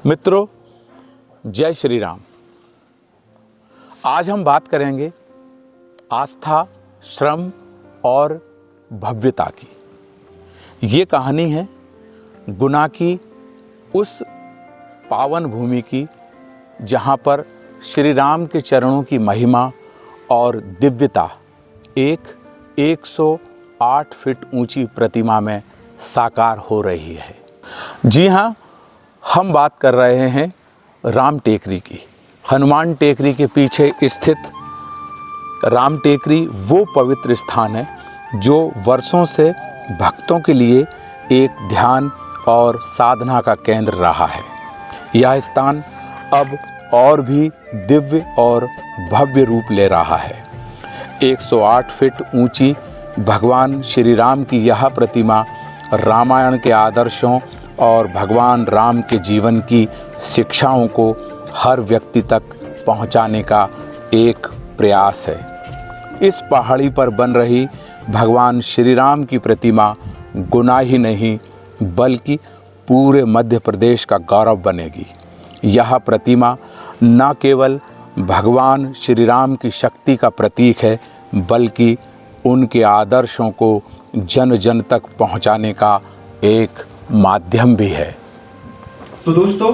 मित्रों, जय श्री राम। आज हम बात करेंगे आस्था, श्रम और भव्यता की। ये कहानी है गुना की, उस पावन भूमि की जहाँ पर श्री राम के चरणों की महिमा और दिव्यता एक 108 फीट ऊंची प्रतिमा में साकार हो रही है। जी हाँ, हम बात कर रहे हैं राम टेकरी की। हनुमान टेकरी के पीछे स्थित राम टेकरी वो पवित्र स्थान है जो वर्षों से भक्तों के लिए एक ध्यान और साधना का केंद्र रहा है। यह स्थान अब और भी दिव्य और भव्य रूप ले रहा है। 108 फीट ऊंची भगवान श्री राम की यह प्रतिमा रामायण के आदर्शों और भगवान राम के जीवन की शिक्षाओं को हर व्यक्ति तक पहुंचाने का एक प्रयास है। इस पहाड़ी पर बन रही भगवान श्री राम की प्रतिमा गुना ही नहीं बल्कि पूरे मध्य प्रदेश का गौरव बनेगी। यह प्रतिमा न केवल भगवान श्री राम की शक्ति का प्रतीक है बल्कि उनके आदर्शों को जन जन तक पहुंचाने का एक माध्यम भी है। तो दोस्तों,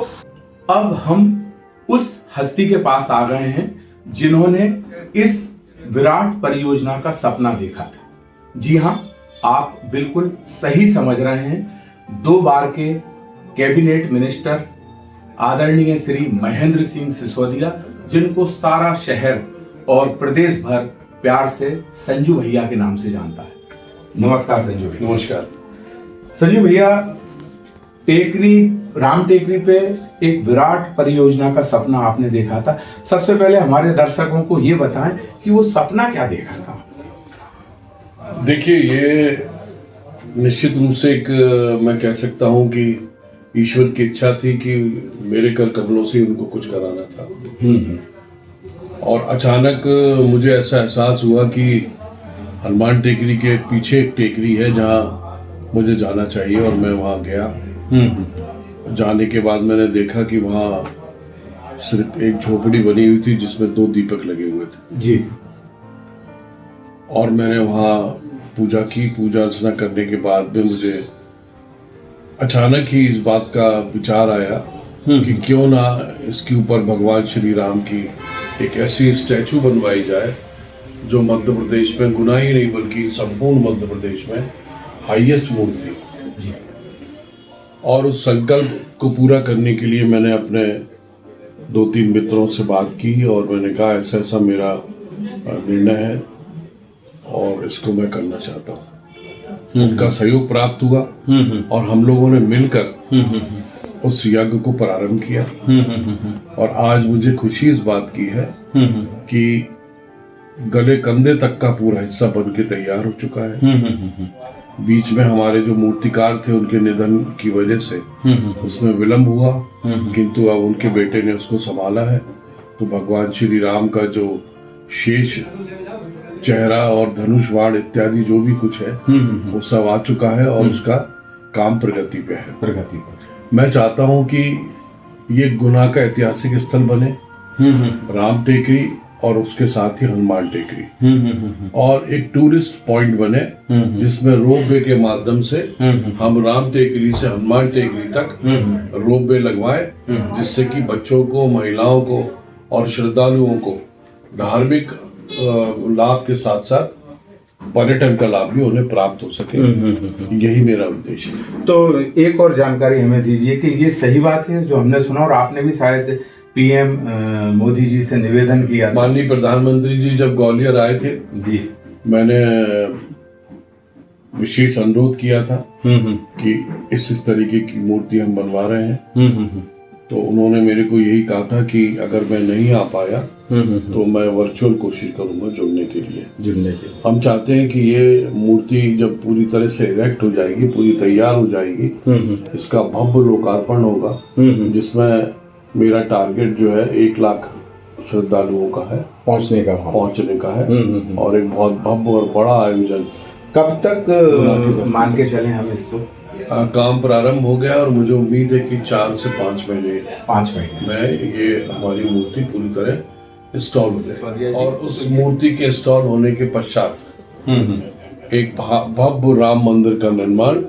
अब हम उस हस्ती के पास आ गए हैं जिन्होंने इस विराट परियोजना का सपना देखा था। जी हाँ, आप बिल्कुल सही समझ रहे हैं। 2 बार के कैबिनेट मिनिस्टर आदरणीय श्री महेंद्र सिंह सिसोदिया, जिनको सारा शहर और प्रदेश भर प्यार से संजू भैया के नाम से जानता है। नमस्कार संजू भैया। नमस्कार संजू भैया, राम टेकरी पे एक विराट परियोजना का सपना आपने देखा था। सबसे पहले हमारे दर्शकों को ये बताएं कि वो सपना क्या देखा था। देखिए, ये निश्चित रूप से एक मैं कह सकता हूँ कि ईश्वर की इच्छा थी कि मेरे कर कमलों से उनको कुछ कराना था। और अचानक मुझे ऐसा एहसास हुआ कि हनुमान टेकरी के पीछे एक टेकरी है जहाँ मुझे जाना चाहिए, और मैं वहाँ गया। जाने के बाद मैंने देखा कि वहाँ सिर्फ एक झोपड़ी बनी हुई थी जिसमें 2 दीपक लगे हुए थे जी। और मैंने वहाँ पूजा की। पूजा अर्चना करने के बाद में मुझे अचानक ही इस बात का विचार आया कि क्यों ना इसके ऊपर भगवान श्री राम की एक ऐसी स्टैचू बनवाई जाए जो मध्य प्रदेश में, गुना ही नहीं बल्कि संपूर्ण मध्य प्रदेश में हाईएस्ट मूर्ति। और उस संकल्प को पूरा करने के लिए मैंने अपने 2-3 मित्रों से बात की और मैंने कहा ऐसा ऐसा मेरा निर्णय है और इसको मैं करना चाहता हूँ। उनका सहयोग प्राप्त हुआ और हम लोगों ने मिलकर उस यज्ञ को प्रारंभ किया। और आज मुझे खुशी इस बात की है कि गले कंधे तक का पूरा हिस्सा बन के तैयार हो चुका है। बीच में हमारे जो मूर्तिकार थे उनके निधन की वजह से उसमें विलंब हुआ, किंतु अब उनके बेटे ने उसको संभाला है। तो भगवान श्री राम का जो शेष चेहरा और धनुष बाण इत्यादि जो भी कुछ है वो सब आ चुका है और उसका काम प्रगति पे है। मैं चाहता हूँ कि ये गुना का ऐतिहासिक स्थल बने, राम टेकरी और उसके साथ ही हनुमान टेकरी, और एक टूरिस्ट पॉइंट बने जिसमें रोपवे के माध्यम से हम राम टेकरी से हनुमान टेकरी तक रोपवे लगवाए, जिससे कि बच्चों को, महिलाओं को और श्रद्धालुओं को धार्मिक लाभ के साथ साथ पर्यटन का लाभ भी उन्हें प्राप्त हो सके। यही मेरा उद्देश्य है। तो एक और जानकारी हमें दीजिए कि ये सही बात है जो हमने सुना, और आपने भी शायद पीएम मोदी जी से निवेदन किया। माननीय प्रधानमंत्री जी जब ग्वालियर आए थे जी, मैंने विशेष अनुरोध किया था कि इस तरीके की मूर्ति हम बनवा रहे हैं। तो उन्होंने मेरे को यही कहा था कि अगर मैं नहीं आ पाया तो मैं वर्चुअल कोशिश करूंगा जुड़ने के लिए। हम चाहते हैं कि ये मूर्ति जब पूरी तरह से इरेक्ट हो जाएगी, पूरी तैयार हो जाएगी, इसका भव्य लोकार्पण होगा, जिसमें मेरा टारगेट जो है 1 लाख श्रद्धालुओं का है, पहुंचने का है। और एक बहुत भव्य और बड़ा आयोजन। कब तक मान के चले हम इसको? काम प्रारंभ हो गया और मुझे उम्मीद है कि 4 से 5 महीने 5 महीने में ये हमारी मूर्ति पूरी तरह इंस्टॉल हो जाएगी। और उस मूर्ति के इंस्टॉल होने के पश्चात एक भव्य राम मंदिर का निर्माण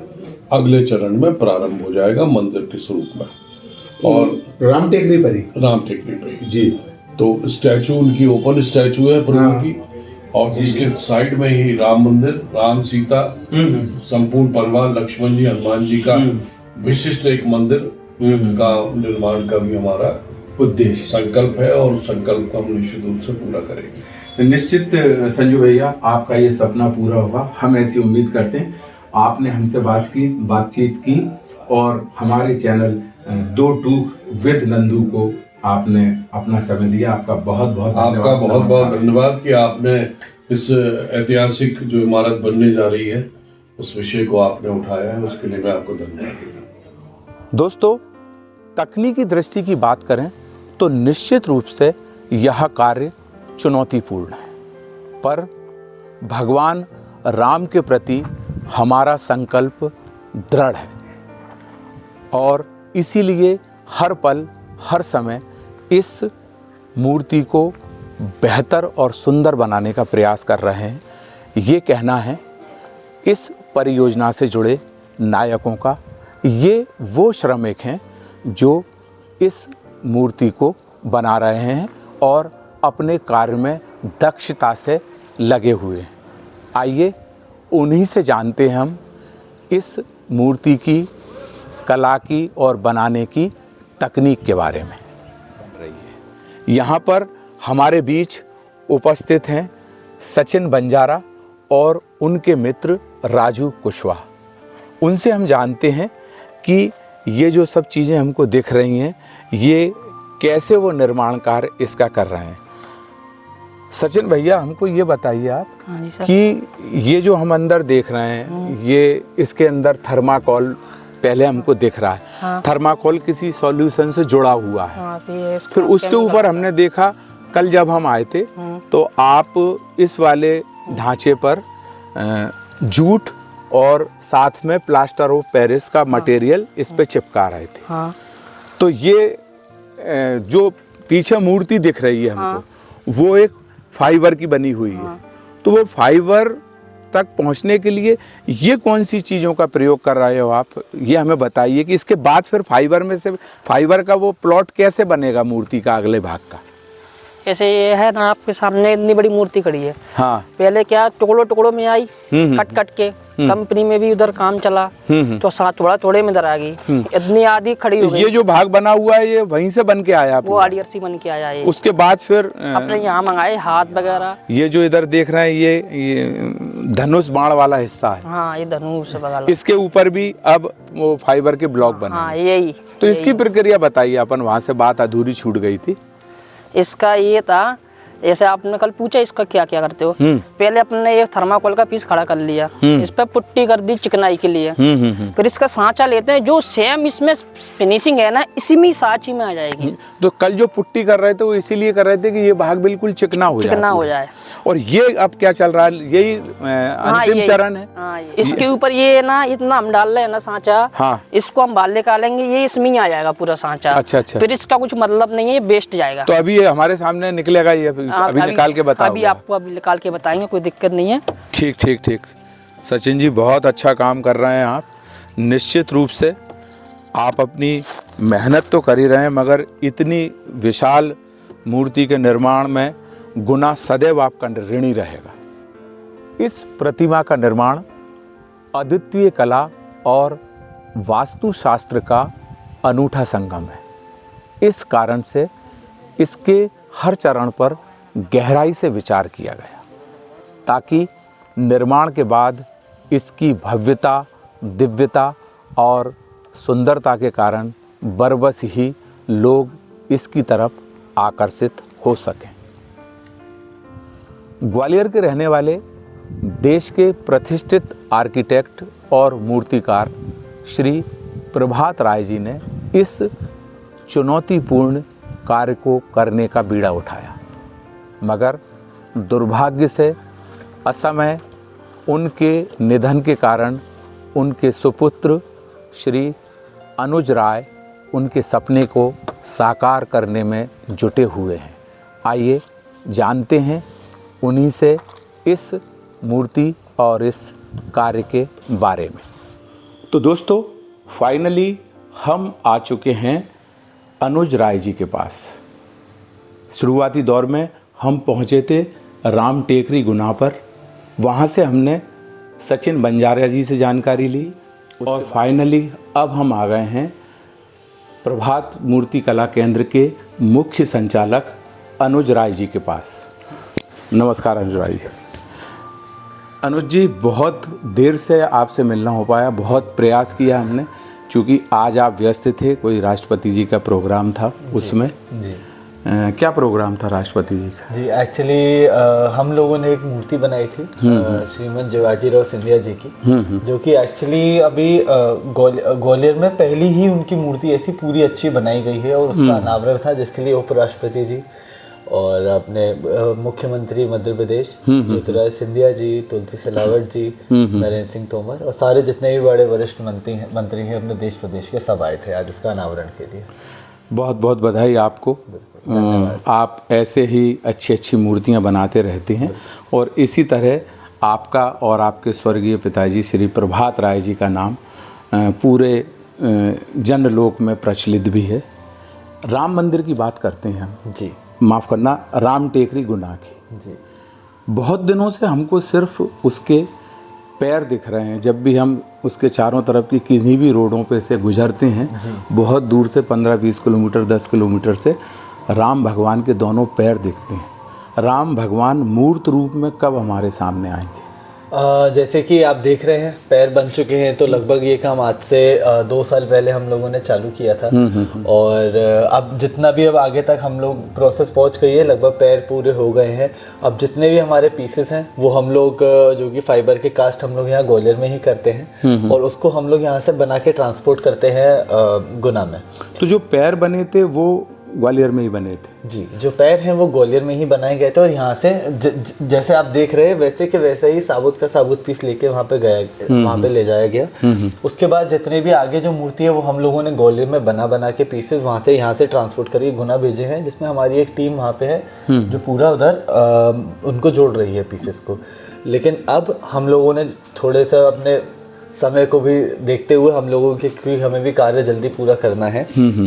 अगले चरण में प्रारंभ हो जाएगा मंदिर के स्वरूप में। और राम टेकरी पर ही राम टेकरी पे जी। तो स्टैचू उनकी ओपन स्टैचू है प्रभु की, और उसके साइड में ही राम मंदिर, राम सीता, संपूर्ण परिवार, लक्ष्मण जी, हनुमान जी का विशिष्ट एक मंदिर का निर्माण का भी हमारा उद्देश्य संकल्प है, और संकल्प को हम निश्चित रूप से पूरा करेंगे। निश्चित संजू भैया, आपका ये सपना पूरा होगा, हम ऐसी उम्मीद करते हैं। आपने हमसे बातचीत की और हमारे चैनल दो टूक विद नंदू को आपने अपना समय दिया। आपका बहुत बहुत आपका बहुत बहुत धन्यवाद कि आपने इस ऐतिहासिक जो इमारत बनने जा रही है उस विषय को आपने उठाया है, उसके लिए मैं आपको धन्यवाद देता हूँ। दोस्तों, तकनीकी दृष्टि की बात करें तो निश्चित रूप से यह कार्य चुनौतीपूर्ण है, पर भगवान राम के प्रति हमारा संकल्प दृढ़ है और इसीलिए हर पल हर समय इस मूर्ति को बेहतर और सुंदर बनाने का प्रयास कर रहे हैं। ये कहना है इस परियोजना से जुड़े नायकों का। ये वो श्रमिक हैं जो इस मूर्ति को बना रहे हैं और अपने कार्य में दक्षता से लगे हुए हैं। आइए उन्हीं से जानते हैं हम इस मूर्ति की कला की और बनाने की तकनीक के बारे में। यहाँ पर हमारे बीच उपस्थित हैं सचिन बंजारा और उनके मित्र राजू कुशवाहा। उनसे हम जानते हैं कि ये जो सब चीज़ें हमको दिख रही हैं, ये कैसे वो निर्माण कार्य इसका कर रहे हैं। सचिन भैया, हमको ये बताइए आप कि ये जो हम अंदर देख रहे हैं, ये इसके अंदर थर्माकोल पहले हमको दिख रहा है। हाँ। थर्माकोल किसी सॉल्यूशन से जुड़ा हुआ है। हाँ, फिर उसके ऊपर हमने देखा कल जब हम आए थे तो आप इस वाले ढांचे पर जूट और साथ में प्लास्टर ऑफ पेरिस का मटेरियल इस पे चिपका रहे थे। हाँ। तो ये जो पीछे मूर्ति दिख रही है हमको, वो एक फाइबर की बनी हुई है। तो वो फाइबर तक पहुंचने के लिए ये कौन सी चीज़ों का प्रयोग कर रहे हो आप, ये हमें बताइए कि इसके बाद फिर फाइबर में से फाइबर का वो प्लॉट कैसे बनेगा मूर्ति का अगले भाग का। ऐसे ये है ना, आपके सामने इतनी बड़ी मूर्ति खड़ी है। हाँ। पहले क्या टुकड़ों टुकड़ों में आई, कट कट के कंपनी में भी उधर काम चला तो साथ थोड़ा थोड़े में इधर आ गई, इतनी आधी खड़ी हो गई। ये जो भाग बना हुआ है ये वहीं से बन के आया वो आरडीआरसी बन के आया है। उसके बाद फिर अपने यहाँ मंगाए हाथ वगैरह। ये जो इधर देख रहे हैं ये धनुष बाण वाला हिस्सा है। हाँ, ये धनुष वगैरह। इसके ऊपर भी अब वो फाइबर के ब्लॉक बने। हाँ, यही। तो इसकी प्रक्रिया बताइए, अपन वहाँ से बात अधूरी छूट गई थी। इसका ये था, जैसे आपने कल पूछा इसका क्या क्या करते हो। पहले अपने ये थर्माकोल का पीस खड़ा कर लिया, इस पे पुट्टी कर दी चिकनाई के लिए। फिर इसका सांचा लेते हैं, जो सेम इसमें फिनिशिंग है ना, इसी में सांची में आ जाएगी। तो कल जो पुट्टी कर रहे थे वो इसीलिए कर रहे थे कि ये भाग बिल्कुल चिकना हो जाए। और ये अब क्या चल रहा है, यही अंतिम चरण है। हाँ, इसके ऊपर ये ना इतना हम डाल रहे हैं ना सांचा। हाँ। इसको हम बाल निकालेंगे, ये इसमें ही आ जाएगा पूरा सांचा। अच्छा। फिर इसका कुछ मतलब नहीं है, ये वेस्ट जाएगा। तो अभी ये हमारे सामने निकलेगा, ये अभी निकाल के बताओ। अभी आपको अभी निकाल के बताएंगे, कोई दिक्कत नहीं है। ठीक। सचिन जी, बहुत अच्छा काम कर रहे हैं आप। निश्चित रूप से आप अपनी मेहनत तो कर ही रहे हैं, मगर इतनी विशाल मूर्ति के निर्माण में गुना सदैव आपका ऋणी रहेगा। इस प्रतिमा का निर्माण अद्वितीय कला और वास्तुशास्त्र का अनूठा संगम है। इस कारण से इसके हर चरण पर गहराई से विचार किया गया, ताकि निर्माण के बाद इसकी भव्यता, दिव्यता और सुंदरता के कारण बरबस ही लोग इसकी तरफ आकर्षित हो सकें। ग्वालियर के रहने वाले देश के प्रतिष्ठित आर्किटेक्ट और मूर्तिकार श्री प्रभात राय जी ने इस चुनौतीपूर्ण कार्य को करने का बीड़ा उठाया, मगर दुर्भाग्य से असमय उनके निधन के कारण उनके सुपुत्र श्री अनुज राय उनके सपने को साकार करने में जुटे हुए हैं। आइए जानते हैं उन्हीं से इस मूर्ति और इस कार्य के बारे में। तो दोस्तों, फाइनली हम आ चुके हैं अनुज राय जी के पास। शुरुआती दौर में हम पहुँचे थे राम टेकरी गुना पर। वहाँ से हमने सचिन बंजारा जी से जानकारी ली और फाइनली अब हम आ गए हैं प्रभात मूर्ति कला केंद्र के मुख्य संचालक अनुज राय जी के पास। नमस्कार अनुज राय जी। अनुज जी, बहुत देर से आपसे मिलना हो पाया, बहुत प्रयास किया हमने, क्योंकि आज आप व्यस्त थे, कोई राष्ट्रपति जी का प्रोग्राम था उसमें। जी क्या प्रोग्राम था राष्ट्रपति जी का? जी एक्चुअली हम लोगों ने एक मूर्ति बनाई थी श्रीमंत शिवाजीराव सिंधिया जी की, जो कि एक्चुअली अभी ग्वालियर में पहली ही उनकी मूर्ति ऐसी पूरी अच्छी बनाई गई है और उसका अनावरण था, जिसके लिए उपराष्ट्रपति जी और अपने मुख्यमंत्री मध्य प्रदेश ज्योतिरादित्य सिंधिया जी, तुलसी सिलावट जी, नरेंद्र सिंह तोमर और सारे जितने भी बड़े वरिष्ठ मंत्री हैं अपने देश प्रदेश के, सब आए थे आज इसका अनावरण के लिए। बहुत बहुत बधाई आपको। आप ऐसे ही अच्छी अच्छी मूर्तियां बनाते रहते हैं और इसी तरह आपका और आपके स्वर्गीय पिताजी श्री प्रभात राय जी का नाम पूरे जनलोक में प्रचलित भी है। राम मंदिर की बात करते हैं हम। जी माफ़ करना, राम टेकरी गुना की। जी बहुत दिनों से हमको सिर्फ उसके पैर दिख रहे हैं। जब भी हम उसके चारों तरफ की किन्हीं भी रोडों पे से गुजरते हैं, बहुत दूर से 15-20 किलोमीटर 10 किलोमीटर से राम भगवान के दोनों पैर दिखते हैं। राम भगवान मूर्त रूप में कब हमारे सामने आएंगे? जैसे कि आप देख रहे हैं पैर बन चुके हैं, तो लगभग ये काम आज से 2 साल पहले हम लोगों ने चालू किया था और अब जितना भी अब आगे तक हम लोग प्रोसेस पहुंच गई है, लगभग पैर पूरे हो गए हैं। अब जितने भी हमारे पीसेस हैं वो हम लोग जो कि फाइबर के कास्ट हम लोग यहाँ ग्वालियर में ही करते हैं और उसको हम लोग यहाँ से बना के ट्रांसपोर्ट करते हैं गुना में। तो जो पैर बने थे वो ग्वालियर में ही बने थे? जी, जो पैर हैं वो ग्वालियर में ही बनाए गए थे और यहाँ से जैसे आप देख रहे हैं वैसे के वैसे ही साबुत का साबुत पीस लेके वहाँ पे वहाँ पे ले जाया गया। उसके बाद जितने भी आगे जो मूर्ति है वो हम लोगों ने ग्वालियर में बना के पीसेस वहाँ से यहाँ से ट्रांसपोर्ट करके गुना भेजे हैं, जिसमें हमारी एक टीम वहाँ पे है जो पूरा उधर उनको जोड़ रही है पीसेस को। लेकिन अब हम लोगों ने थोड़े सा अपने समय को भी देखते हुए हम लोगों के, क्योंकि हमें भी कार्य जल्दी पूरा करना है,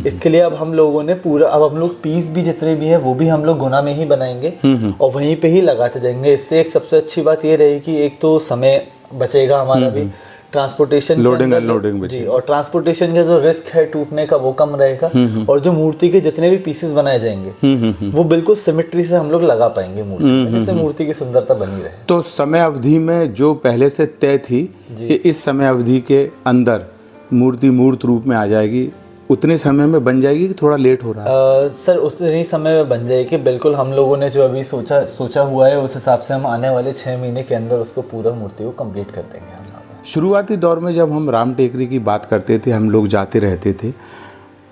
इसके लिए अब हम लोगों ने पूरा, अब हम लोग पीस भी जितने भी है वो भी हम लोग गुना में ही बनाएंगे और वहीं पे ही लगाते जाएंगे। इससे एक सबसे अच्छी बात ये रहेगी कि एक तो समय बचेगा हमारा भी, ट्रांसपोर्टेशन लोडिंग अनलोडिंग जी, और ट्रांसपोर्टेशन का जो रिस्क है टूटने का वो कम रहेगा और जो मूर्ति के जितने भी पीसेस बनाए जाएंगे वो बिल्कुल सिमेट्री से हम लोग लगा पाएंगे मूर्ति में, जिससे मूर्ति की सुंदरता बनी रहे। तो समय अवधि में जो पहले से तय थी कि इस समय अवधि के अंदर मूर्ति मूर्त रूप में आ जाएगी, उतने समय में बन जाएगी कि थोड़ा लेट हो रहा है? सर उतने ही समय में बन जाएगी बिल्कुल। हम लोगों ने जो अभी सोचा हुआ है उस हिसाब से हम आने वाले 6 महीने के अंदर उसको पूरा मूर्ति को कंप्लीट कर देंगे। शुरुआती दौर में जब हम राम टेकरी की बात करते थे, हम लोग जाते रहते थे,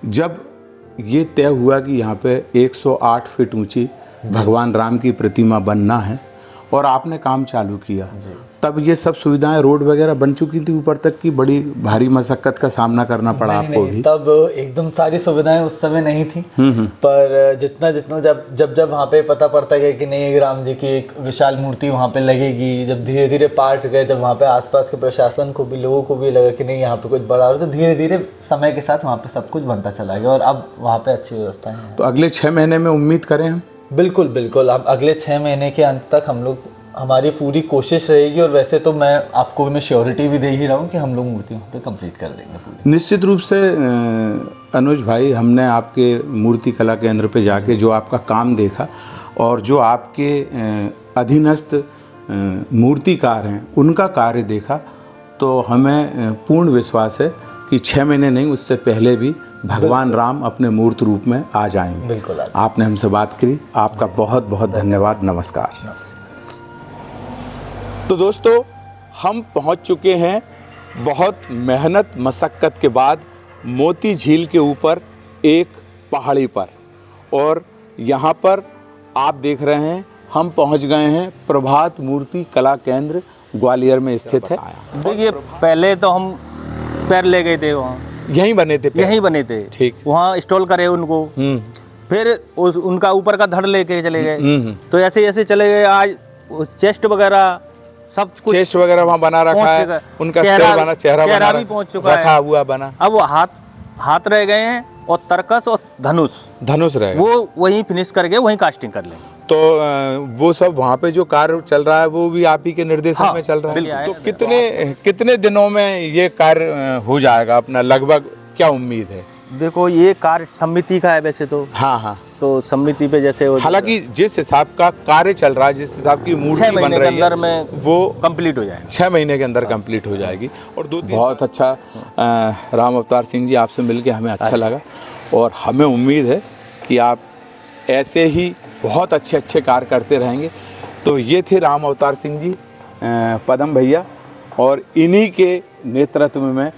जब ये तय हुआ कि यहाँ पे 108 फीट ऊंची भगवान राम की प्रतिमा बनना है और आपने काम चालू किया, तब ये सब सुविधाएं रोड वगैरह बन चुकी थी ऊपर तक की? बड़ी भारी मशक्कत का सामना करना पड़ा आपको भी? तब एकदम सारी सुविधाएं उस समय नहीं थी, पर जितना जब वहाँ पे पता पड़ता गया कि नहीं राम जी की एक विशाल मूर्ति वहाँ पे लगेगी, जब धीरे धीरे पार्ट गए, जब वहाँ पे आसपास के प्रशासन को भी, लोगों को भी लगा कि नहीं यहाँ पे कुछ बड़ा हो, तो धीरे धीरे समय के साथ वहाँ पे सब कुछ बनता चला गया और अब वहाँ पे अच्छी व्यवस्था है। तो अगले 6 महीने में उम्मीद करें हम? बिल्कुल अब अगले 6 महीने के अंत तक हम लोग, हमारी पूरी कोशिश रहेगी और वैसे तो मैं आपको मैं श्योरिटी भी दे ही रहा हूँ कि हम लोग मूर्ति वहाँ पे कंप्लीट कर देंगे पूरी। निश्चित रूप से अनुज भाई, हमने आपके मूर्ति कला केंद्र पे जाके जो आपका काम देखा और जो आपके अधीनस्थ मूर्तिकार हैं उनका कार्य देखा, तो हमें पूर्ण विश्वास है कि 6 महीने नहीं, उससे पहले भी भगवान राम अपने मूर्त रूप में आ जाएंगे। बिल्कुल। आपने हमसे बात करी, आपका बहुत बहुत धन्यवाद। नमस्कार। तो दोस्तों, हम पहुंच चुके हैं बहुत मेहनत मशक्क़त के बाद मोती झील के ऊपर एक पहाड़ी पर, और यहाँ पर आप देख रहे हैं हम पहुँच गए हैं प्रभात मूर्ति कला केंद्र ग्वालियर में स्थित है। देखिए, पहले तो हम पैर ले गए थे वहाँ, यहीं बने थे पैर? यहीं बने थे। ठीक। वहाँ इंस्टॉल करे उनको, फिर उनका ऊपर का धड़ लेके चले गए। तो ऐसे ऐसे चले गए। आज चेस्ट वगैरह सब कुछ, चेस्ट वगैरह वहाँ बना रखा पहुंच है, चुका है। उनका चेहरा सिर बना, चेहरा बना भी पहुंच चुका रखा है। हुआ बना। अब वो हाथ रह गए हैं और तरकस और धनुष रहेगा। वो वहीं फिनिश करके वहीं कास्टिंग कर लेंगे। तो वो सब वहाँ पे जो कार्य चल रहा है वो भी आप ही के निर्देशन हाँ, में चल रहा है। बिल्कुल। तो कितने दिनों में ये कार्य हो जाएगा अपना, लगभग क्या उम्मीद है? देखो ये कार्य समिति का है वैसे तो। हाँ। तो समिति पे जैसे हालांकि जिस हिसाब का कार्य चल रहा है, जिस हिसाब की मूर्ति 6 बन महीने के रही है, अंदर में वो कंप्लीट हो जाएगा। 6 महीने के अंदर कंप्लीट हो जाएगी। और बहुत अच्छा राम अवतार सिंह जी, आपसे मिलके हमें अच्छा लगा और हमें उम्मीद है कि आप ऐसे ही बहुत अच्छे कार्य करते रहेंगे। तो ये थे राम अवतार सिंह जी, पदम भैया, और इन्हीं के नेतृत्व में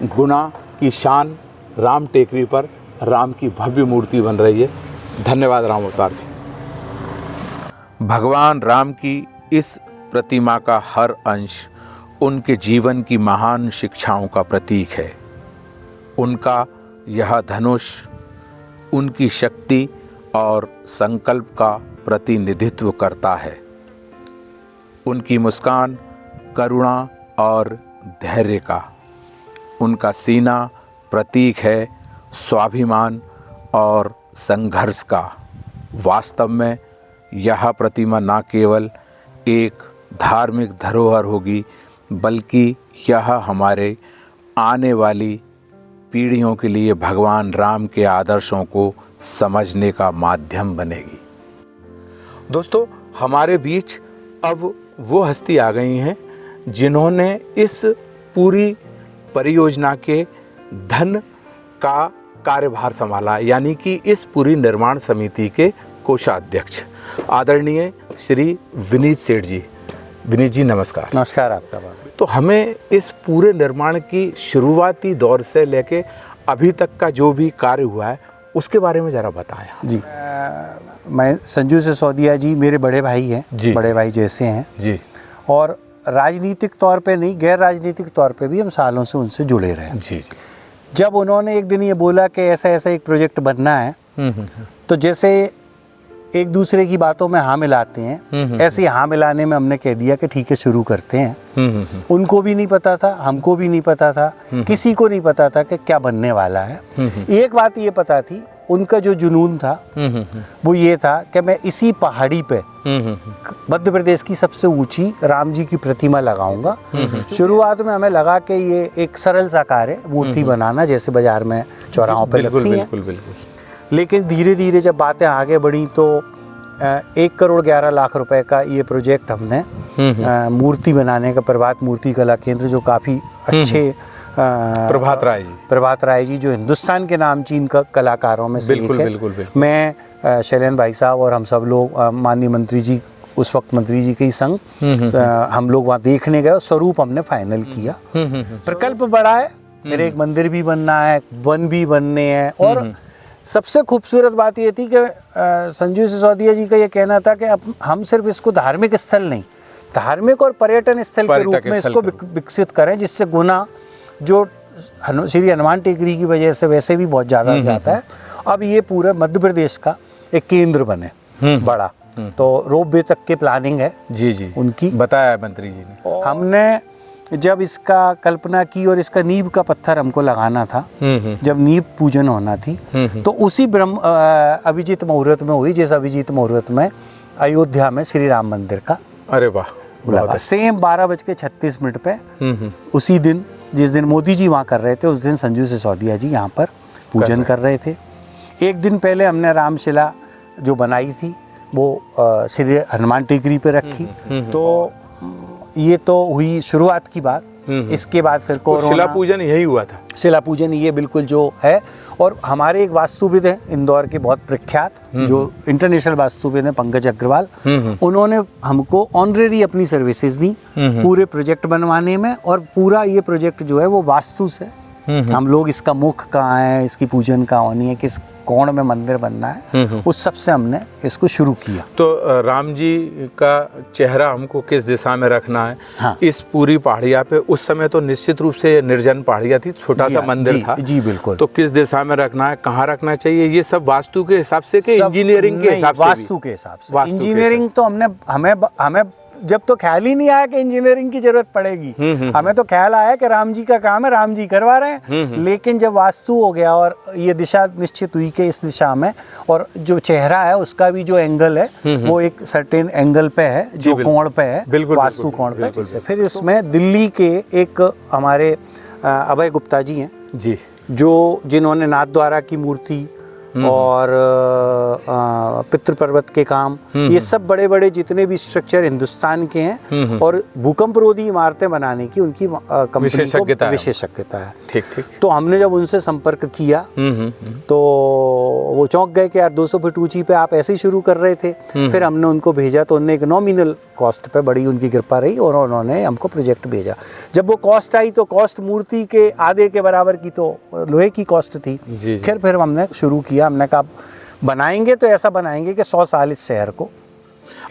गुना की शान राम टेकरी पर राम की भव्य मूर्ति बन रही है। धन्यवाद राम अवतार सिंह। भगवान राम की इस प्रतिमा का हर अंश उनके जीवन की महान शिक्षाओं का प्रतीक है। उनका यह धनुष उनकी शक्ति और संकल्प का प्रतिनिधित्व करता है। उनकी मुस्कान करुणा और धैर्य का, उनका सीना प्रतीक है स्वाभिमान और संघर्ष का। वास्तव में यह प्रतिमा न केवल एक धार्मिक धरोहर होगी, बल्कि यह हमारे आने वाली पीढ़ियों के लिए भगवान राम के आदर्शों को समझने का माध्यम बनेगी। दोस्तों, हमारे बीच अब वो हस्ती आ गई हैं जिन्होंने इस पूरी परियोजना के धन का कार्यभार संभाला, यानी कि इस पूरी निर्माण समिति के कोषाध्यक्ष आदरणीय श्री विनीत सेठ जी। विनीत जी नमस्कार। नमस्कार आपका बात। तो हमें इस पूरे निर्माण की शुरुआती दौर से लेके अभी तक का जो भी कार्य हुआ है उसके बारे में ज़रा बताएं। जी मैं संजू सिसोदिया जी मेरे बड़े भाई हैं जी। बड़े भाई जैसे हैं जी। और राजनीतिक तौर पे नहीं, गैर राजनीतिक तौर पे भी हम सालों से उनसे जुड़े रहे। जी। जब उन्होंने एक दिन ये बोला कि ऐसा ऐसा एक प्रोजेक्ट बनना है, तो जैसे एक दूसरे की बातों में हाँ मिलाते हैं, ऐसे ही हाँ मिलाने में हमने कह दिया कि ठीक है शुरू करते हैं। उनको भी नहीं पता था, हमको भी नहीं पता था, किसी को नहीं पता था कि क्या बनने वाला है। एक बात ये पता थी, उनका जो जुनून था वो ये था कि मैं इसी पहाड़ी पे मध्य प्रदेश की सबसे ऊंची राम जी की प्रतिमा लगाऊंगा। शुरुआत में हमें लगा कि ये एक सरल सा कार्य है, मूर्ति बनाना, जैसे बाजार में चौराहों पे लगती हैं। बिल्कुल। लेकिन धीरे धीरे जब बातें आगे बढ़ी तो 1 करोड़ 11 लाख रुपए का ये प्रोजेक्ट हमने मूर्ति बनाने का, प्रभात मूर्ति कला केंद्र, जो काफ़ी अच्छे प्रभात राय जी जो हिंदुस्तान के नामचीन कलाकारों में से एक है। बिल्कुल। मैं शैलेंद्र भाई साहब और हम सब लोग, माननीय मंत्री जी, उस वक्त मंत्री जी के ही संग हम लोग वहाँ देखने गए और स्वरूप हमने फाइनल किया। प्रकल्प बड़ा है, फिर एक मंदिर भी बनना है, वन भी बनने हैं। और सबसे खूबसूरत बात ये थी कि संजू सिसोदिया जी का ये कहना था कि अब हम सिर्फ इसको धार्मिक स्थल नहीं, धार्मिक और पर्यटन स्थल के रूप में इसको विकसित करें, जिससे गुना जो श्री हनुमान टेकरी की वजह से वैसे भी बहुत ज़्यादा जाता है, अब ये पूरे मध्य प्रदेश का एक केंद्र बने बड़ा। तो रोपवे तक की प्लानिंग है जी उनकी, बताया मंत्री जी ने। हमने जब इसका कल्पना की और इसका नींव का पत्थर हमको लगाना था, जब नींव पूजन होना थी, तो उसी अभिजीत मुहूर्त में हुई, जिस अभिजीत मुहूर्त में अयोध्या में श्री राम मंदिर का, अरे वाह, लगा सेम 12:36 पे उसी दिन, जिस दिन मोदी जी वहाँ कर रहे थे, उस दिन संजू सिसोदिया जी यहाँ पर पूजन कर रहे थे। एक दिन पहले हमने रामशिला जो बनाई थी वो श्री हनुमान टेकरी पे रखी। तो ये तो हुई शुरुआत की बात। इसके बाद फिर कोरोना, शिला पूजन यही हुआ था। शिला पूजन ये बिल्कुल जो है। और हमारे एक वास्तुविद हैं इंदौर के बहुत प्रख्यात, जो इंटरनेशनल वास्तुविद हैं, पंकज अग्रवाल, उन्होंने हमको ऑनरेरी अपनी सर्विसेज दी पूरे प्रोजेक्ट बनवाने में। और पूरा ये प्रोजेक्ट जो है वो वास्तु से हम लोग इसका मुख कहाँ है, इसकी पूजन कहाँ होनी है, किस कोण में मंदिर बनना है, उस सब से हमने इसको शुरू किया। तो राम जी का चेहरा हमको किस दिशा में रखना है? हाँ। इस पूरी पहाड़िया पे उस समय तो निश्चित रूप से निर्जन पहाड़िया थी, छोटा सा मंदिर था। जी बिल्कुल। तो किस दिशा में रखना है, कहाँ रखना चाहिए, ये सब वास्तु के हिसाब से कि इंजीनियरिंग के हिसाब से? वास्तु के हिसाब से। इंजीनियरिंग तो हमें जब तो ख्याल ही नहीं आया कि इंजीनियरिंग की जरूरत पड़ेगी। हमें तो ख्याल आया कि राम जी का काम है, राम जी करवा रहे हैं। लेकिन जब वास्तु हो गया और ये दिशा निश्चित हुई कि इस दिशा में, और जो चेहरा है उसका भी जो एंगल है वो एक सर्टेन एंगल पे है, जो कोण पे है, वास्तु कोण पे। फिर इसमें दिल्ली के एक हमारे अभय गुप्ता जी हैं जी, जो जिन्होंने नाथद्वारा की मूर्ति और पितृ पर्वत के काम, ये सब बड़े बड़े जितने भी स्ट्रक्चर हिंदुस्तान के हैं और भूकंप रोधी इमारतें बनाने की उनकी कंपनी को विशेषज्ञता है। ठीक ठीक। तो हमने जब उनसे संपर्क किया तो वो चौंक गए कि यार 200 फीट ऊंची पे आप ऐसे ही शुरू कर रहे थे। फिर हमने उनको भेजा तो उन्होंने एक नॉमिनल कॉस्ट पे, बड़ी उनकी कृपा रही और उन्होंने हमको प्रोजेक्ट भेजा। जब वो कॉस्ट आई तो कॉस्ट मूर्ति के आधे के बराबर की तो लोहे की कॉस्ट थी। फिर हमने शुरू किया, हमने कहा बनाएंगे तो ऐसा बनाएंगे कि 100 साल इस शहर को।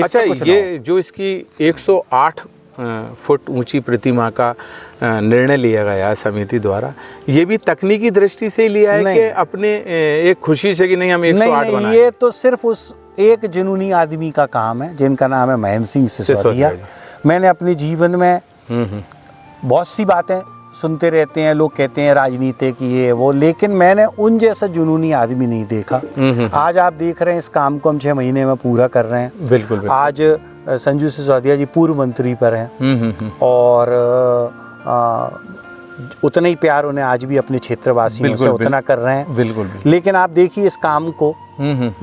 अच्छा, ये जो इसकी 108 फुट ऊंची प्रतिमा का निर्णय लिया गया है समिति द्वारा, ये भी तकनीकी दृष्टि से लिया है कि अपने एक खुशी से कि नहीं हम 108 बनाएं? ये तो सिर्फ उस एक जुनूनी आदमी का काम है जिनका नाम है महेंद्र सिंह सिसोदिया। मैंने अपने जीवन में बहुत सी बातें सुनते रहते हैं, लोग कहते हैं राजनीति की ये वो, लेकिन मैंने उन जैसा जुनूनी आदमी नहीं देखा। आज आप देख रहे हैं इस काम को हम 6 महीने में पूरा कर रहे हैं। बिल्कुल। आज संजू सिसोदिया जी पूर्व मंत्री पर हैं और उतना ही प्यार उन्हें आज भी अपने क्षेत्रवासियों से उतना कर रहे हैं। बिल्कुल। लेकिन आप देखिए इस काम को,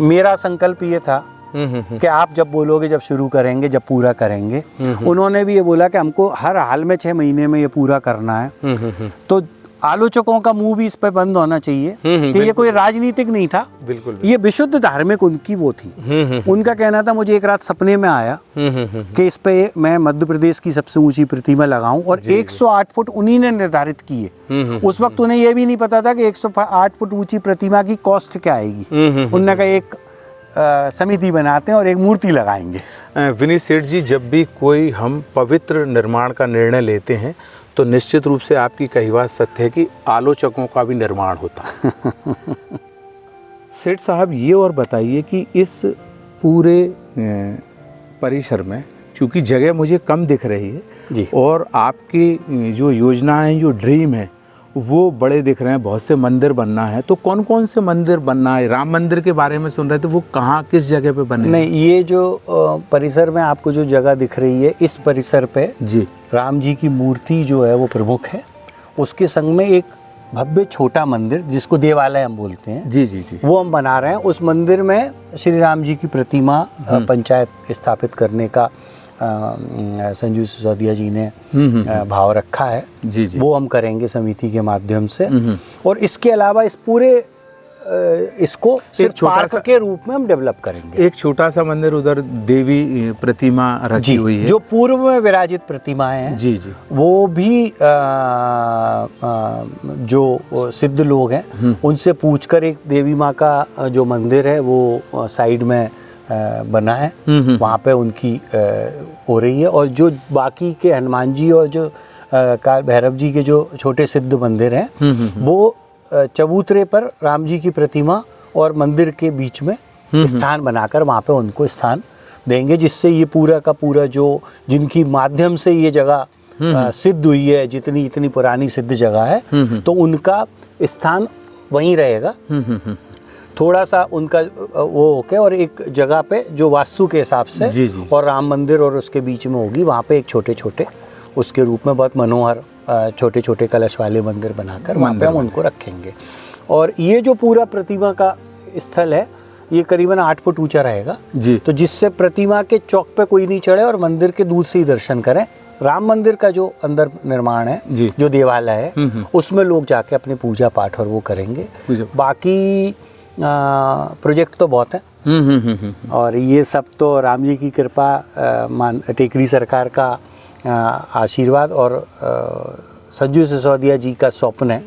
मेरा संकल्प ये था कि आप जब बोलोगे जब शुरू करेंगे, जब पूरा करेंगे। उन्होंने भी ये बोला कि हमको हर हाल में 6 महीने में ये पूरा करना है। तो आलोचकों का मुंह भी इस पे बंद होना चाहिए कि ये कोई राजनीतिक नहीं था। बिल्कुल। ये विशुद्ध धार्मिक उनकी वो थी। उनका कहना था, मुझे एक रात सपने में आया कि इस पे मैं मध्य प्रदेश की सबसे ऊंची प्रतिमा लगाऊं और 108 फुट उन्हीं ने निर्धारित की है। उस वक्त उन्हें यह भी नहीं पता था कि 108 फुट ऊंची प्रतिमा की कॉस्ट क्या आएगी। उन्होंने कहा एक समिति बनाते हैं और एक मूर्ति लगाएंगे। विनीत सेठ जी, जब भी कोई हम पवित्र निर्माण का निर्णय लेते हैं तो निश्चित रूप से आपकी कही बात सत्य है कि आलोचकों का भी निर्माण होता है। सेठ साहब, ये और बताइए कि इस पूरे परिसर में, चूंकि जगह मुझे कम दिख रही है जी, और आपकी जो योजना है, जो ड्रीम है, वो बड़े दिख रहे हैं, बहुत से मंदिर बनना है, तो कौन कौन से मंदिर बनना है? राम मंदिर के बारे में सुन रहे थे, वो कहाँ किस जगह पे बने? नहीं, ये जो परिसर में आपको जो जगह दिख रही है, इस परिसर पे जी राम जी की मूर्ति जो है वो प्रमुख है। उसके संग में एक भव्य छोटा मंदिर जिसको देवालय हम बोलते हैं, जी जी जी, वो हम बना रहे हैं। उस मंदिर में श्री राम जी की प्रतिमा पंचायत स्थापित करने का संजू सिसोदिया जी ने भाव रखा है। जी जी, वो हम करेंगे समिति के माध्यम से। और इसके अलावा इस पूरे इसको सिर्फ पार्क के रूप में हम डेवलप करेंगे। एक छोटा सा मंदिर उधर देवी प्रतिमा रखी हुई है, जो पूर्व में विराजित प्रतिमाएं हैं। जी जी, वो भी जो सिद्ध लोग हैं उनसे पूछकर एक देवी माँ का जो मंदिर है वो साइड में बना है, वहाँ पे उनकी हो रही है। और जो बाकी के हनुमान जी और जो काल भैरव जी के जो छोटे सिद्ध मंदिर हैं वो चबूतरे पर राम जी की प्रतिमा और मंदिर के बीच में स्थान बनाकर वहाँ पे उनको स्थान देंगे, जिससे ये पूरा का पूरा जो जिनकी माध्यम से ये जगह सिद्ध हुई है, जितनी इतनी पुरानी सिद्ध जगह है, तो उनका स्थान वहीं रहेगा। थोड़ा सा उनका वो होके और एक जगह पे जो वास्तु के हिसाब से जी जी, और राम मंदिर और उसके बीच में होगी, वहाँ पे एक छोटे छोटे उसके रूप में बहुत मनोहर छोटे छोटे कलश वाले मंदिर बनाकर वहाँ पे हम उनको रखेंगे। और ये जो पूरा प्रतिमा का स्थल है ये करीबन 8 फुट ऊंचा रहेगा जी, तो जिससे प्रतिमा के चौक पे कोई नहीं चढ़े और मंदिर के दूर से ही दर्शन करें। राम मंदिर का जो अंदर निर्माण है, जो देवालय है, उसमें लोग जाके अपने पूजा पाठ और वो करेंगे। बाकी प्रोजेक्ट तो बहुत हैं और ये सब तो राम जी की कृपा, टेकरी सरकार का आशीर्वाद और संजू सिसोदिया जी का स्वप्न है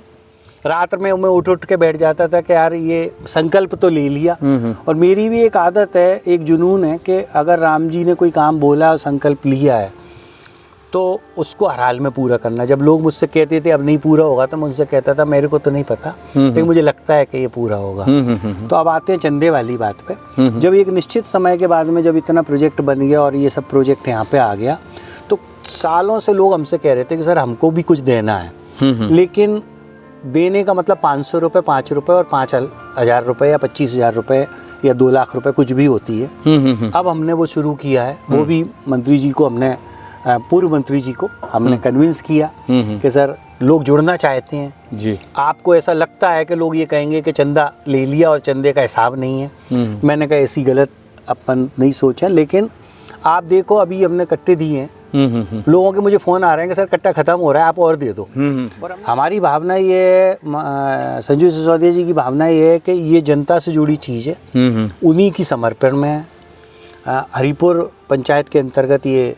रात में मैं उठ के बैठ जाता था कि यार ये संकल्प तो ले लिया। और मेरी भी एक आदत है, एक जुनून है कि अगर राम जी ने कोई काम बोला और संकल्प लिया है तो उसको हर हाल में पूरा करना। जब लोग मुझसे कहते थे अब नहीं पूरा होगा तो मैं उनसे कहता था मेरे को तो नहीं पता, लेकिन मुझे लगता है कि ये पूरा होगा। तो अब आते हैं चंदे वाली बात पे। जब एक निश्चित समय के बाद में जब इतना प्रोजेक्ट बन गया और ये सब प्रोजेक्ट यहाँ पे आ गया, तो सालों से लोग हमसे कह रहे थे कि सर हमको भी कुछ देना है, लेकिन देने का मतलब 500 रुपये, 5 रुपये और 5,000 रुपये या 25,000 रुपये या 2 लाख रुपए कुछ भी होती है। अब हमने वो शुरू किया है, वो भी मंत्री जी को हमने, पूर्व मंत्री जी को हमने कन्विंस किया कि सर लोग जुड़ना चाहते हैं जी। आपको ऐसा लगता है कि लोग ये कहेंगे कि चंदा ले लिया और चंदे का हिसाब नहीं है। मैंने कहा ऐसी गलत अपन नहीं सोचा, लेकिन आप देखो अभी हमने कट्टे दिए हैं, लोगों के मुझे फ़ोन आ रहे हैं कि सर कट्टा ख़त्म हो रहा है आप और दे दो। और हमारी भावना ये है, संजू सिसोदिया जी की भावना ये है कि ये जनता से जुड़ी चीज़ है, उन्हीं की समर्पण में है। हरिपुर पंचायत के अंतर्गत ये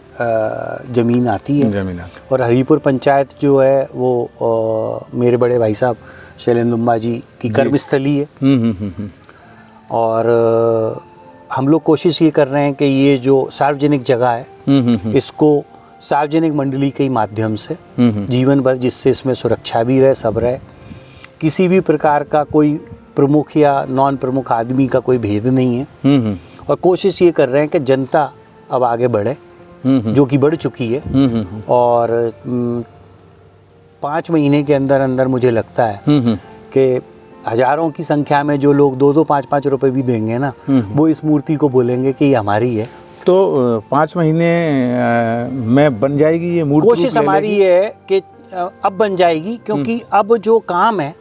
ज़मीन आती है और हरिपुर पंचायत जो है वो मेरे बड़े भाई साहब शैलेंद्र लुम्बा जी की कर्मस्थली है। और हम लोग कोशिश ये कर रहे हैं कि ये जो सार्वजनिक जगह है इसको सार्वजनिक मंडली के माध्यम से जीवन भर, जिससे इसमें सुरक्षा भी रहे, सब रहे, किसी भी प्रकार का कोई प्रमुख या नॉन प्रमुख आदमी का कोई भेद नहीं है। और कोशिश ये कर रहे हैं कि जनता अब आगे बढ़े, जो कि बढ़ चुकी है। और 5 महीने के अंदर अंदर मुझे लगता है कि हजारों की संख्या में जो लोग 2-2, 5-5 रुपए भी देंगे ना, वो इस मूर्ति को बोलेंगे कि ये हमारी है। तो 5 महीने में बन जाएगी ये मूर्ति? कोशिश हमारी ये है कि अब बन जाएगी, क्योंकि अब जो काम है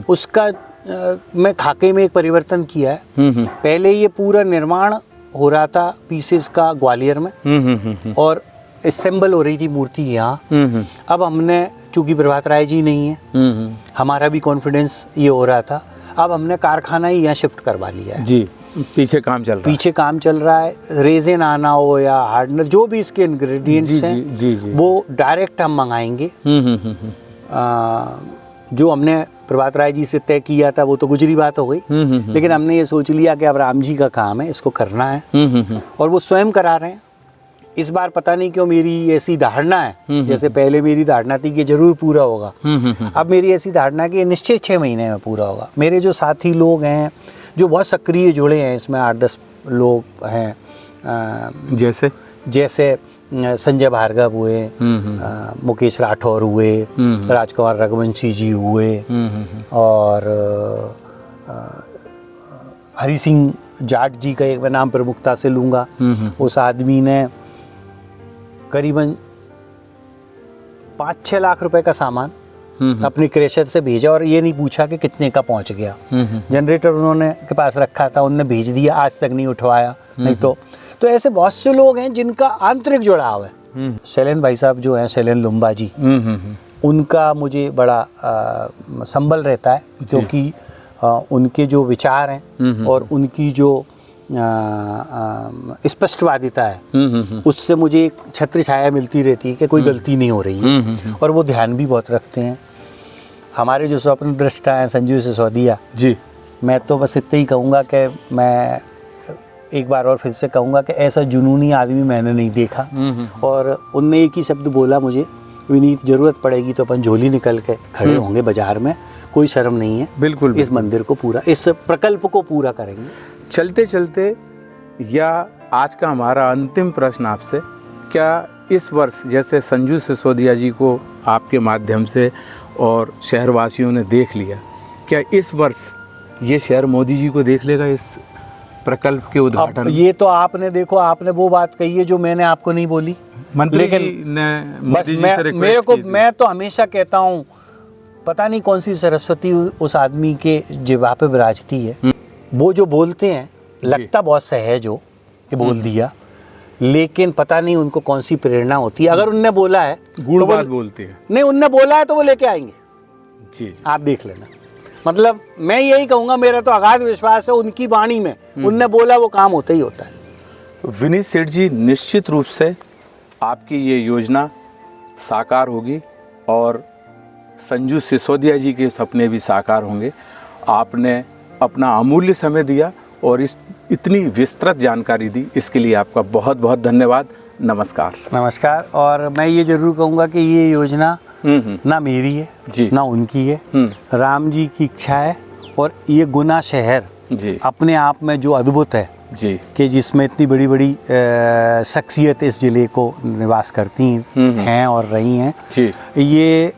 उसका मैं खाके में एक परिवर्तन किया है। पहले ये पूरा निर्माण हो रहा था पीसेस का ग्वालियर में और असेंबल हो रही थी मूर्ति यहाँ। अब हमने, चूंकि प्रभात राय जी नहीं है, हमारा भी कॉन्फिडेंस ये हो रहा था, अब हमने कारखाना ही यहाँ शिफ्ट करवा लिया है। जी, पीछे काम चल रहा है। पीछे काम चल रहा है। रेजिन आना हो या हार्डनर, जो भी इसके इंग्रेडिएंट्स हैं जी, जी। वो डायरेक्ट हम मंगाएंगे। जो हमने प्रभात राय जी से तय किया था वो तो गुजरी बात हो गई, लेकिन हमने ये सोच लिया कि अब राम जी का काम है, इसको करना है, और वो स्वयं करा रहे हैं। इस बार पता नहीं क्यों मेरी ऐसी धारणा है, जैसे पहले मेरी धारणा थी कि जरूर पूरा होगा, अब मेरी ऐसी धारणा है कि निश्चित 6 महीने में पूरा होगा। मेरे जो साथी लोग हैं जो बहुत सक्रिय जुड़े हैं इसमें, 8-10 लोग हैं, जैसे संजय भार्गव हुए, मुकेश राठौर हुए, राजकुमार रघुवंशी जी हुए, और हरि सिंह जाट जी का एक मैं नाम प्रमुखता से लूँगा। उस आदमी ने करीबन 5-6 लाख रुपए का सामान अपने क्रेशर से भेजा और ये नहीं पूछा कि कितने का पहुंच गया। जनरेटर उन्होंने के पास रखा था, उनने भेज दिया, आज तक नहीं उठवाया। नहीं तो ऐसे बहुत से लोग हैं जिनका आंतरिक जुड़ाव है। शैलेंद्र भाई साहब जो हैं, शैलेंद्र लुम्बा जी, उनका मुझे बड़ा संबल रहता है, क्योंकि उनके जो विचार हैं और उनकी जो स्पष्टवादिता है, उससे मुझे एक छत्र छाया मिलती रहती है कि कोई गलती नहीं हो रही है। और वो ध्यान भी बहुत रखते हैं। हमारे जो स्वप्न दृष्टा हैं संजू सिसोदिया जी, मैं तो बस इतना ही कहूँगा कि मैं एक बार और फिर से कहूँगा कि ऐसा जुनूनी आदमी मैंने नहीं देखा। और उनने एक ही शब्द बोला मुझे, विनीत ज़रूरत पड़ेगी तो अपन झोली निकल के खड़े होंगे बाजार में, कोई शर्म नहीं है। बिल्कुल, इस मंदिर को पूरा, इस प्रकल्प को पूरा करेंगे। चलते चलते या आज का हमारा अंतिम प्रश्न आपसे, क्या इस वर्ष जैसे संजू सिसोदिया जी को आपके माध्यम से और शहरवासियों ने देख लिया, क्या इस वर्ष ये शहर मोदी जी को देख लेगा इस प्रकल्प के उद्घाटन? ये तो आपने देखो, आपने वो बात कही है जो मैंने आपको नहीं बोली, लेकिन मैं तो हमेशा कहता हूँ, पता नहीं कौन सी सरस्वती उस आदमी के जिह्वा पे विराजती है। वो जो बोलते हैं लगता बहुत सहज हो कि बोल दिया, लेकिन पता नहीं उनको कौन सी प्रेरणा होती है। अगर उनने बोला है, गुड़ बात बोलते हैं, नहीं उनने बोला है तो वो लेके आएंगे जी, आप देख लेना। मतलब मैं यही कहूँगा, मेरा तो अगाध विश्वास है उनकी वाणी में, उनने बोला वो काम होता ही होता है। विनीत सेठ जी, निश्चित रूप से आपकी ये योजना साकार होगी और संजू सिसोदिया जी के सपने भी साकार होंगे। आपने अपना अमूल्य समय दिया और इस इतनी विस्तृत जानकारी दी, इसके लिए आपका बहुत बहुत धन्यवाद। नमस्कार। नमस्कार। और मैं ये जरूर कहूँगा कि ये योजना ना मेरी है जी, ना उनकी है, राम जी की इच्छा है। और ये गुना शहर जी अपने आप में जो अद्भुत है जी, कि जिसमें इतनी बड़ी बड़ी शख्सियत इस ज़िले को निवास करती हैं और रही हैं जी, ये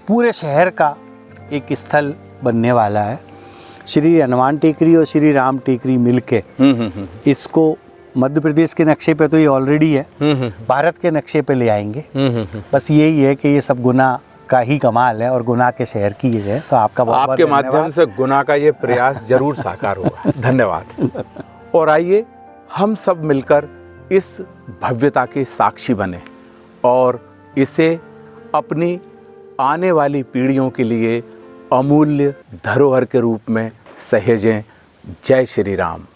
पूरे शहर का एक स्थल बनने वाला है। श्री हनुमान टेकरी और श्री राम टेकरी मिलके इसको मध्य प्रदेश के नक्शे पे तो ये ऑलरेडी है, भारत के नक्शे पे ले आएंगे। बस यही है कि ये सब गुना का ही कमाल है और गुना के शहर की ये है। सो आपका बहुत आपके माध्यम से गुना का ये प्रयास जरूर साकार होगा। धन्यवाद। और आइए हम सब मिलकर इस भव्यता के साक्षी बने और इसे अपनी आने वाली पीढ़ियों के लिए अमूल्य धरोहर के रूप में सहेजें। जय श्री राम।